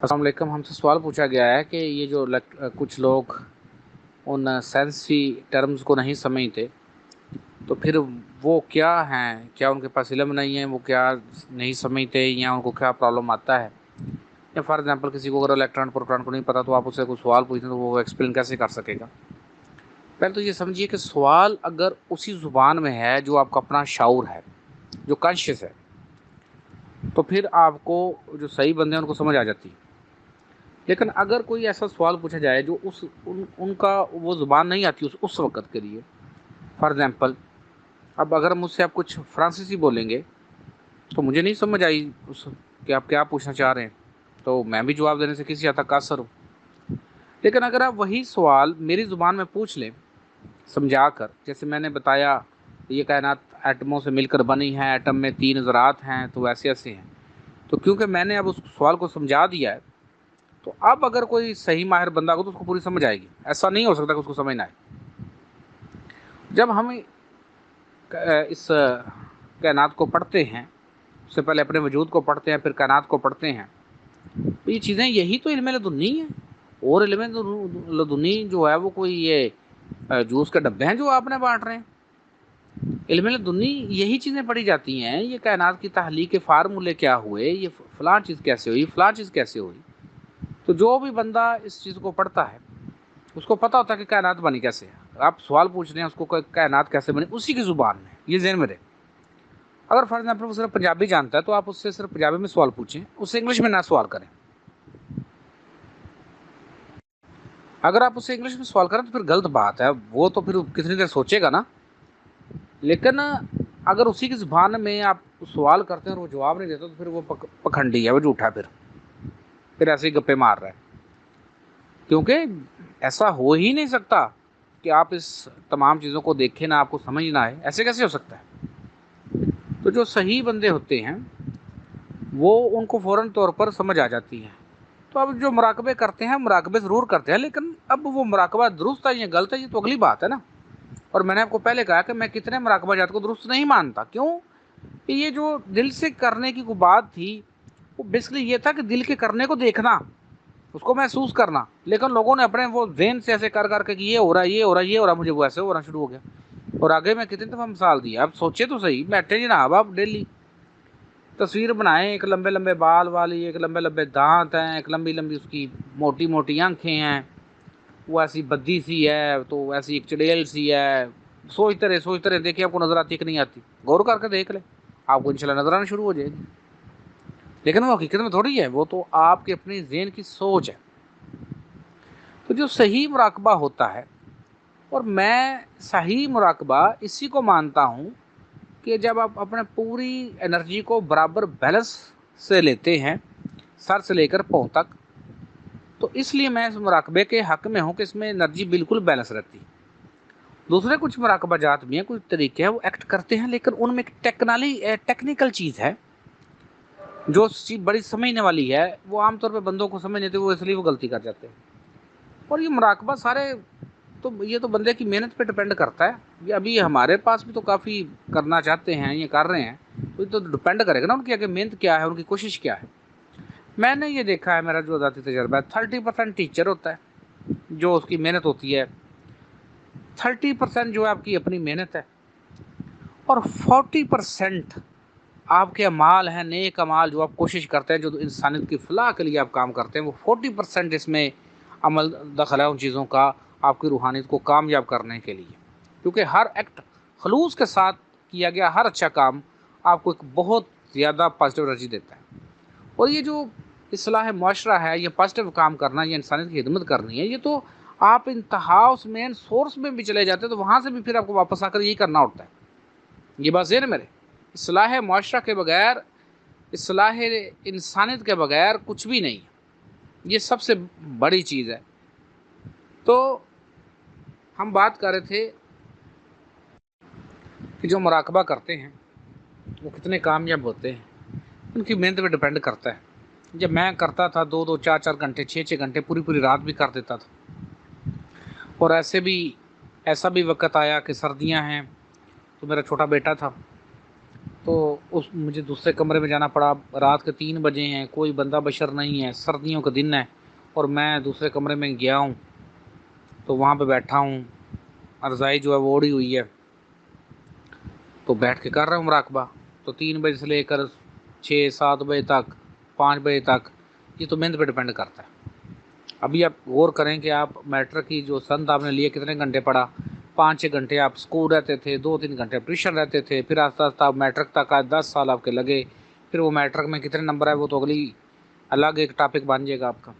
अस्सलाम वालेकुम। हमसे सवाल पूछा गया है कि ये जो कुछ लोग उन साइंसी टर्म्स को नहीं समझते, तो फिर वो क्या हैं? क्या उनके पास इल्म नहीं है, वो क्या नहीं समझते, या उनको क्या प्रॉब्लम आता है? या फॉर एग्जांपल किसी को अगर इलेक्ट्रॉन प्रोटॉन को नहीं पता तो आप उससे कोई सवाल पूछते तो वो एक्सप्लेन कैसे कर सकेगा? पहले तो ये समझिए कि सवाल अगर उसी ज़ुबान में है जो आपका अपना शाऊर है, जो कॉन्शियस है, तो फिर आपको जो सही बंदे हैं उनको समझ आ जाती है। लेकिन अगर कोई ऐसा सवाल पूछा जाए जो उनका वो ज़ुबान नहीं आती उस वक़्त के लिए, फॉर एग्ज़ाम्पल अब अगर मुझसे आप कुछ फ्रांसीसी बोलेंगे तो मुझे नहीं समझ आई उस कि आप क्या पूछना चाह रहे हैं, तो मैं भी जवाब देने से किसी हद तक कासर हूँ। लेकिन अगर आप वही सवाल मेरी ज़ुबान में पूछ लें समझा कर, जैसे मैंने बताया ये कायनात एटमों से मिलकर बनी है, एटम में 3 ज़रात हैं, तो ऐसे ऐसे हैं, तो क्योंकि मैंने अब उस सवाल को समझा दिया है, तो अब अगर कोई सही माहिर बंदा हो तो उसको पूरी समझ आएगी। ऐसा नहीं हो सकता कि उसको समझ ना आए। जब हम इस कायनात को पढ़ते हैं, उससे पहले अपने वजूद को पढ़ते हैं, फिर कायनात को पढ़ते हैं, तो ये चीज़ें यही तो इल्म लदुन्नी है। और इल्म लदुन्नी जो है वो कोई ये जूस के डब्बे हैं जो आपने बांट रहे हैं। इल्म लदुन्नी यही चीज़ें पढ़ी जाती हैं, ये कायनात की तहलीक के फार्मूले क्या हुए, ये फलां चीज़ कैसे हुई, फलां चीज़ कैसे हुई। तो जो भी बंदा इस चीज़ को पढ़ता है उसको पता होता है कि कायनात बनी कैसे है। आप सवाल पूछ रहे हैं उसको कायनात कैसे बनी, उसी की ज़ुबान में, ये ज़हन में रहे। अगर फॉर एग्जाम्पल वो सिर्फ पंजाबी जानता है तो आप उससे सिर्फ पंजाबी में सवाल पूछें, उससे इंग्लिश में ना सवाल करें। अगर आप उससे इंग्लिश में सवाल करें तो फिर गलत बात है, वो तो फिर कितनी देर सोचेगा ना। लेकिन अगर उसी की ज़ुबान में आप सवाल करते हैं और वो जवाब नहीं देता तो फिर वो पखंडी है, वो झूठा है, फिर ऐसे ही गप्पे मार रहा है। क्योंकि ऐसा हो ही नहीं सकता कि आप इस तमाम चीज़ों को देखें ना, आपको समझ ना आए, ऐसे कैसे हो सकता है? तो जो सही बंदे होते हैं वो उनको फ़ौरन तौर पर समझ आ जाती है। तो अब जो मुराकबे करते हैं, मुराकबे ज़रूर करते हैं, लेकिन अब वो मुराकबा दुरुस्त है या गलत है ये तो अगली बात है ना। और मैंने आपको पहले कहा कि मैं कितने मुराकबा जात को दुरुस्त नहीं मानता। क्यों? कि ये जो दिल से करने की कोई बात थी, वो बेसिकली ये था कि दिल के करने को देखना, उसको महसूस करना। लेकिन लोगों ने अपने वो ज़हन से ऐसे कर करके कि ये हो रहा है, ये हो रहा है, ये हो रहा है, मुझे वो ऐसे हो रहा शुरू हो गया। और आगे मैं कितनी दफ़ा मिसाल दी, आप सोचे तो सही, बैठे जनाब आप डेली तस्वीर बनाएं, एक लंबे लंबे बाल वाली, एक लंबे लंबे दांत हैं, एक लंबी लंबी उसकी मोटी मोटी आंखें हैं, वो ऐसी बद्दी सी है, तो ऐसी एक चड़ेल सी है। सोचते रहे, देखिए आपको नजर आती है कि नहीं आती, गौर करके देख ले, आपको इंशाल्लाह नजर आना शुरू हो जाएगी। लेकिन वो हकीकत में थोड़ी है, वो तो आपके अपने ज़हन की सोच है। तो जो सही मुराकबा होता है, और मैं सही मुराकबा इसी को मानता हूँ कि जब आप अपने पूरी एनर्जी को बराबर बैलेंस से लेते हैं, सर से लेकर पाँव तक, तो इसलिए मैं इस मुराकबे के हक में हूँ कि इसमें एनर्जी बिल्कुल बैलेंस रहती है। दूसरे कुछ मुराकबा जात भी हैं, कुछ तरीके हैं वो एक्ट करते हैं, लेकिन उनमें एक टेक्निकल चीज़ है जो चीज़ बड़ी समझने वाली है, वो आमतौर पर बंदों को समझ नहीं आती, वो इसलिए वो गलती कर जाते हैं। और ये मुराकबा सारे, तो ये तो बंदे की मेहनत पे डिपेंड करता है। ये अभी हमारे पास भी तो काफ़ी करना चाहते हैं, ये कर रहे हैं, तो ये तो डिपेंड करेगा ना उनकी आगे मेहनत क्या है, उनकी कोशिश क्या है। मैंने ये देखा है, मेरा जो ज़ाती तजर्बा है, 30% टीचर होता है जो उसकी मेहनत होती है, 30% जो है आपकी अपनी मेहनत है, और 40% आपके अमाल हैं, नेक अमाल जो आप कोशिश करते हैं, जो इंसानियत की फलाह के लिए आप काम करते हैं, वो 40% इसमें अमल दखल है उन चीज़ों का, आपकी रूहानियत को कामयाब करने के लिए। क्योंकि हर एक्ट खलूस के साथ किया गया हर अच्छा काम आपको एक बहुत ज़्यादा पॉजिटिव एनर्जी देता है। और ये जो इस्लाह माशरा है, ये पॉजिटिव काम करना, ये इंसानियत की खिदमत करनी है, ये तो आप इंतहा उस मेन सोर्स में भी चले जाते हैं तो वहाँ से भी फिर आपको वापस आकर यही करना होता है। ये बात ज़हन में रहे, इस्लाह माशरा के बगैर, इस्लाह इंसानियत के बगैर कुछ भी नहीं है, ये सबसे बड़ी चीज़ है। तो हम बात कर रहे थे कि जो मुराकबा करते हैं वो कितने कामयाब होते हैं, उनकी मेहनत पे डिपेंड करता है। जब मैं करता था 2-2 4-4 घंटे, 6-6 घंटे, पूरी पूरी रात भी कर देता था। और ऐसा भी वक्त आया कि सर्दियां हैं, तो मेरा छोटा बेटा था, تو مجھے دوسرے کمرے میں جانا پڑا. رات کے 3 بجے ہیں, کوئی بندہ بشر نہیں ہے, سردیوں کا دن ہے, اور میں دوسرے کمرے میں گیا ہوں. تو وہاں پہ بیٹھا ہوں, رضائی جو ہے وہ اوڑھی ہوئی ہے, تو بیٹھ کے کر رہا ہوں مراقبہ. تو 3 بجے سے لے کر 6-7 بجے تک, 5 بجے تک, یہ تو محنت پہ ڈپینڈ کرتا ہے. ابھی آپ غور کریں کہ آپ میٹرک کی جو سند آپ نے لیے کتنے گھنٹے پڑھا. 5-6 گھنٹے آپ اسکول رہتے تھے, 2-3 گھنٹے آپ ٹیوشن رہتے تھے, پھر آہستہ آہستہ آپ میٹرک تک آئے, 10 سال آپ کے لگے. پھر وہ میٹرک میں کتنے نمبر ہے وہ تو اگلی الگ ایک ٹاپک بن جائے گا آپ کا.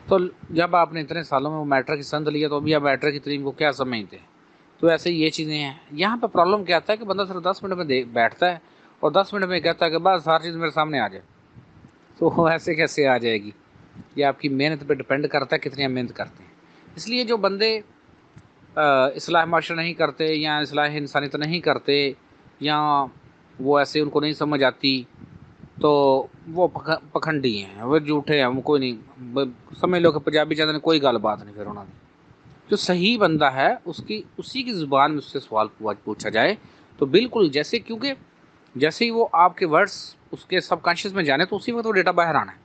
تو جب آپ نے اتنے سالوں میں وہ میٹرک کی سند لیا تو ابھی آپ میٹرک کی تعلیم کو کیا سمجھتے ہیں. تو ایسے یہ چیزیں ہیں. یہاں پہ پرابلم کیا آتا ہے کہ بندہ صرف 10 منٹ میں بیٹھتا ہے اور 10 منٹ میں کہتا ہے کہ بس ہر چیز میرے سامنے آ جائے. تو وہ ایسے کیسے آ جائے گی؟ یہ آپ کی محنت پہ ڈپینڈ کرتا ہے کتنی محنت کرتے ہیں. اس لیے جو بندے اصلاح معاشرہ نہیں کرتے یا اصلاح انسانیت نہیں کرتے یا وہ ایسے ان کو نہیں سمجھ آتی تو وہ پکھنڈی ہیں, وہ جھوٹے ہیں, وہ کوئی نہیں سمجھ لو کہ پنجابی چاہتے ہیں کوئی گل بات نہیں. پھر انہوں نے جو صحیح بندہ ہے اسی کی زبان میں اس سے سوال پوچھا جائے تو بالکل جیسے, کیونکہ جیسے ہی وہ آپ کے ورڈز اس کے سب کانشیس میں جانے تو اسی وقت وہ ڈیٹا باہر آنا ہے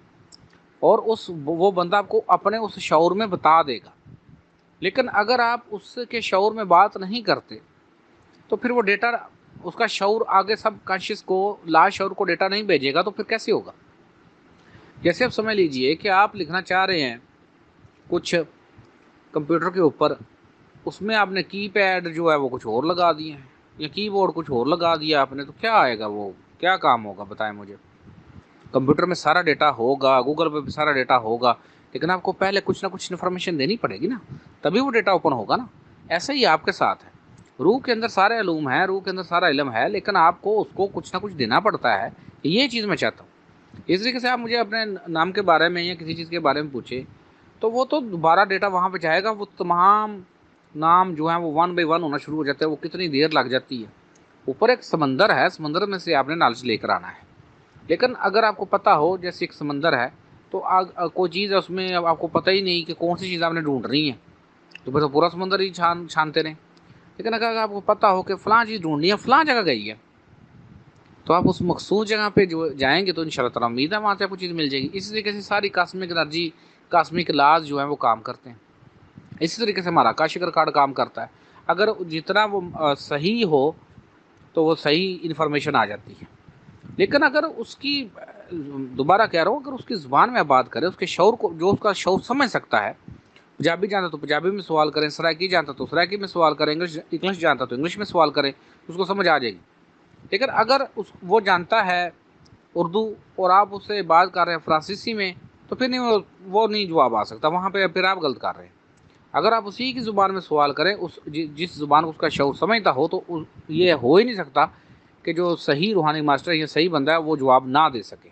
اور وہ بندہ آپ کو اپنے اس شعور میں بتا دے گا. لیکن اگر آپ اس کے شعور میں بات نہیں کرتے تو پھر وہ ڈیٹا, اس کا شعور آگے سب کانشیس کو, لا شعور کو ڈیٹا نہیں بھیجے گا تو پھر کیسے ہوگا؟ جیسے آپ سمجھ لیجئے کہ آپ لکھنا چاہ رہے ہیں کچھ کمپیوٹر کے اوپر, اس میں آپ نے کی پیڈ جو ہے وہ کچھ اور لگا دیے ہیں یا کی بورڈ کچھ اور لگا دیا آپ نے, تو کیا آئے گا, وہ کیا کام ہوگا بتائیں مجھے. کمپیوٹر میں سارا ڈیٹا ہوگا, گوگل پہ بھی سارا ڈیٹا ہوگا, لیکن آپ کو پہلے کچھ نہ کچھ انفارمیشن دینی پڑے گی نا, تبھی وہ ڈیٹا اوپن ہوگا نا. ایسا ہی آپ کے ساتھ ہے, روح کے اندر سارے علوم ہیں, روح کے اندر سارا علم ہے, لیکن آپ کو اس کو کچھ نہ کچھ دینا پڑتا ہے. یہ چیز میں چاہتا ہوں. اس طریقے سے آپ مجھے اپنے نام کے بارے میں یا کسی چیز کے بارے میں پوچھے تو وہ تو دوبارہ ڈیٹا وہاں پہ جائے گا, وہ تمام نام جو ہیں وہ 1 بائی 1 ہونا شروع ہو جاتا ہے. وہ کتنی دیر لگ جاتی ہے. اوپر ایک سمندر ہے, سمندر میں سے آپ نے نالج لے کر آنا ہے. لیکن اگر آپ کو پتہ ہو جیسے ایک سمندر ہے تو کوئی چیز ہے اس میں آپ کو پتہ ہی نہیں کہ کون سی چیز آپ نے ڈھونڈ رہی ہے تو پھر پورا سمندر ہی چھانتے رہیں. لیکن اگر آپ کو پتہ ہو کہ فلاں چیز ڈھونڈنی ہے, فلاں جگہ گئی ہے, تو آپ اس مخصوص جگہ پہ جو جائیں گے تو انشاءاللہ تعالی امید ہے وہاں سے آپ کو چیز مل جائے گی. اسی طریقے سے ساری کاسمک انرجی, کاسمک لاز جو ہیں وہ کام کرتے ہیں. اسی طریقے سے ہمارا آکاشک ریکارڈ کام کرتا ہے. اگر جتنا وہ صحیح ہو تو وہ صحیح انفارمیشن آ جاتی ہے. لیکن اگر اس کی, دوبارہ کہہ رہا ہوں, اگر اس کی زبان میں بات کریں, اس کے شعور کو, جو اس کا شعور سمجھ سکتا ہے, پنجابی جانتا تو پنجابی میں سوال کریں, سرائکی جانتا تو سرائکی میں سوال کریں, انگلش جانتا تو انگلش میں سوال کریں, اس کو سمجھ آ جائے گی. لیکن اگر وہ جانتا ہے اردو اور آپ اس سے بات کر رہے ہیں فرانسیسی میں تو پھر نہیں, وہ نہیں جواب آ سکتا وہاں پہ, پھر آپ غلط کر رہے ہیں. اگر آپ اسی کی زبان میں سوال کریں, جس زبان کو اس کا شعور سمجھتا ہو, تو یہ ہو ہی نہیں سکتا کہ جو صحیح روحانی ماسٹر یا صحیح بندہ ہے وہ جواب نہ دے سکے.